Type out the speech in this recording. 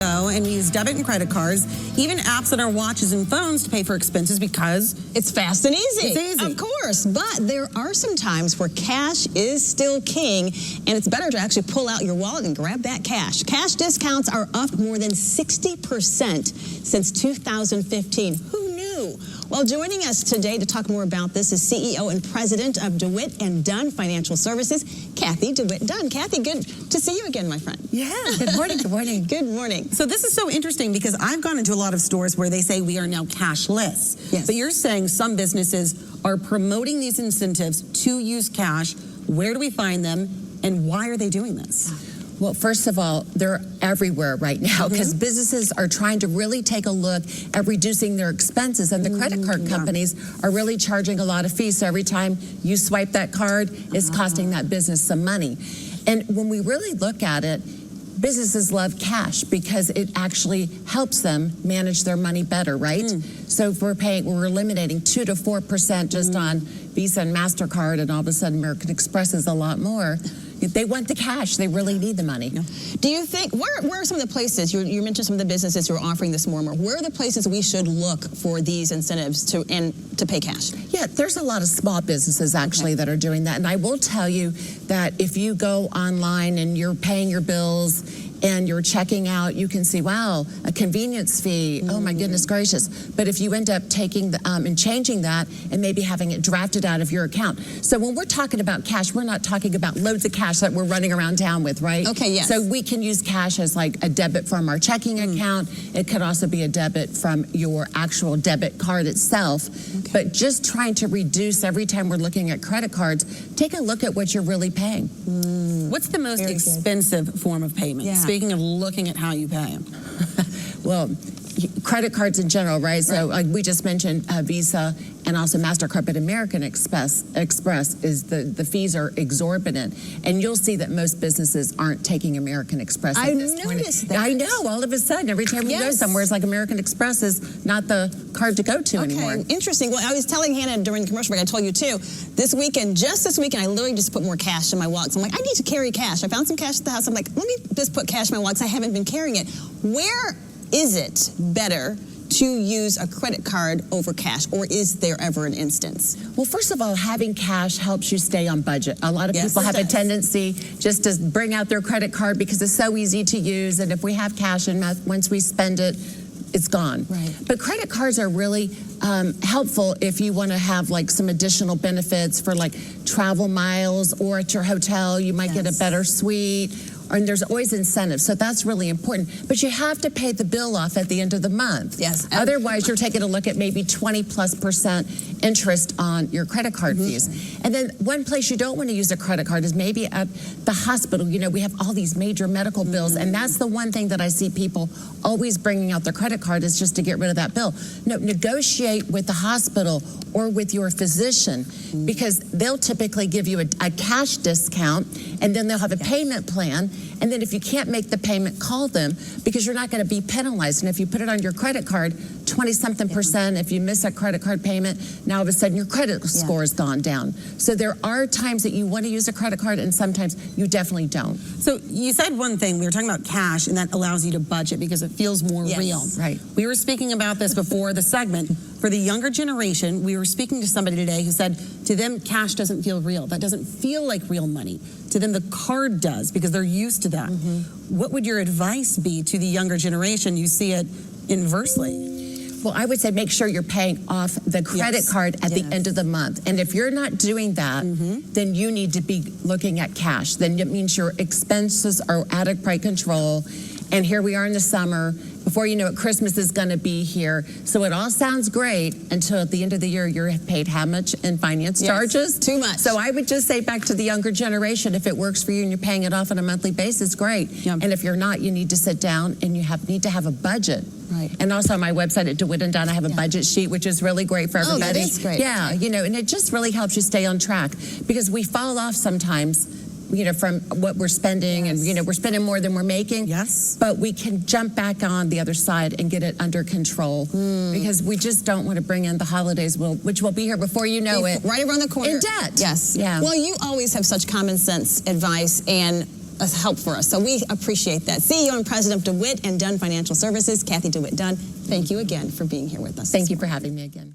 And we use debit and credit cards, even apps on our watches and phones to pay for expenses because it's fast and easy. It's easy. Of course, but there are some times where cash is still king, and it's better to actually pull out your wallet and grab that cash. Cash discounts are up more than 60% since 2015. Who knew? Well, joining us today to talk more about this is CEO and President of DeWitt Dunn Financial Services, Cathy DeWitt Dunn. Cathy, good to see you again, my friend. Yeah, good morning, good morning. Good morning. So this is so interesting because I've gone into a lot of stores where they say we are now cashless. Yes. But you're saying some businesses are promoting these incentives to use cash. Where do we find them and why are they doing this? Well, first of all, they're everywhere right now because businesses are trying to really take a look at reducing their expenses, and the credit card companies are really charging a lot of fees. So every time you swipe that card, it's costing that business some money. And when we really look at it, businesses love cash because it actually helps them manage their money better, right? So if we're eliminating 2 to 4% just on Visa and MasterCard, and all of a sudden American Express is a lot more. They want the cash. They really need the money. Do you think, where are some of the places, you mentioned some of the businesses who are offering this more and more, where are the places we should look for these incentives to pay cash? Yeah, there's a lot of small businesses actually that are doing that. And I will tell you that if you go online and you're paying your bills and you're checking out, you can see, wow, a convenience fee. Oh my goodness gracious. But if you end up taking and changing that and maybe having it drafted out of your account. So when we're talking about cash, we're not talking about loads of cash that we're running around town with, right? Okay, yes. So we can use cash as like a debit from our checking account. It could also be a debit from your actual debit card itself. But just trying to reduce every time we're looking at credit cards, take a look at what you're really paying. What's the most expensive form of payment? Yeah. Speaking of looking at how you pay. Well, credit cards in general, right? So like we just mentioned Visa and also MasterCard, but American Express is the fees are exorbitant. And you'll see that most businesses aren't taking American Express at this point. I noticed that. I know, all of a sudden, every time we go somewhere, it's like American Express is not the card to go to anymore. Interesting. Well, I was telling Hannah during the commercial break, I told you too, just this weekend, I literally just put more cash in my wallet. So I'm like, I need to carry cash. I found some cash at the house. I'm like, let me just put cash in my wallet because I haven't been carrying it. Where is it better to use a credit card over cash, or is there ever an instance? Well, first of all, having cash helps you stay on budget. A lot of people have a tendency just to bring out their credit card because it's so easy to use, and if we have cash and once we spend it, it's gone. Right. But credit cards are really helpful if you want to have like some additional benefits for like travel miles, or at your hotel you might get a better suite. And there's always incentives, so that's really important. But you have to pay the bill off at the end of the month. Yes. Otherwise, you're taking a look at maybe 20+% interest on your credit card fees. And then one place you don't want to use a credit card is maybe at the hospital. You know, we have all these major medical bills, and that's the one thing that I see people always bringing out their credit card is just to get rid of that bill. No, negotiate with the hospital or with your physician because they'll typically give you a cash discount, and then they'll have a payment plan. And then if you can't make the payment, call them because you're not going to be penalized. And if you put it on your credit card, 20-something%, if you miss a credit card payment, now all of a sudden your credit score has gone down. So there are times that you want to use a credit card and sometimes you definitely don't. So you said one thing, we were talking about cash, and that allows you to budget because it feels more real. Right. We were speaking about this before the segment. For the younger generation, we were speaking to somebody today who said to them, cash doesn't feel real. That doesn't feel like real money. To them, the card does because they're used to that. What would your advice be to the younger generation? You see it inversely. Well, I would say make sure you're paying off the credit card at the end of the month. And if you're not doing that, then you need to be looking at cash. Then it means your expenses are out of control. And here we are in the summer. Before you know it, Christmas is going to be here. So it all sounds great until at the end of the year, you're paid how much in finance charges? Too much. So I would just say back to the younger generation, if it works for you and you're paying it off on a monthly basis, great. And if you're not, you need to sit down and you need to have a budget. Right. And also on my website at DeWitt Dunn, I have a budget sheet, which is really great for everybody. Oh, that is great. Yeah, you know, and it just really helps you stay on track because we fall off sometimes, you know, from what we're spending and, you know, we're spending more than we're making. Yes. But we can jump back on the other side and get it under control because we just don't want to bring in the holidays, which will be here before you know it. Right around the corner. In debt. Yes. Yeah. Well, you always have such common sense advice, and a help for us. So we appreciate that. CEO and President of DeWitt and Dunn Financial Services, Cathy DeWitt Dunn, thank you again for being here with us. Thank you for having me again.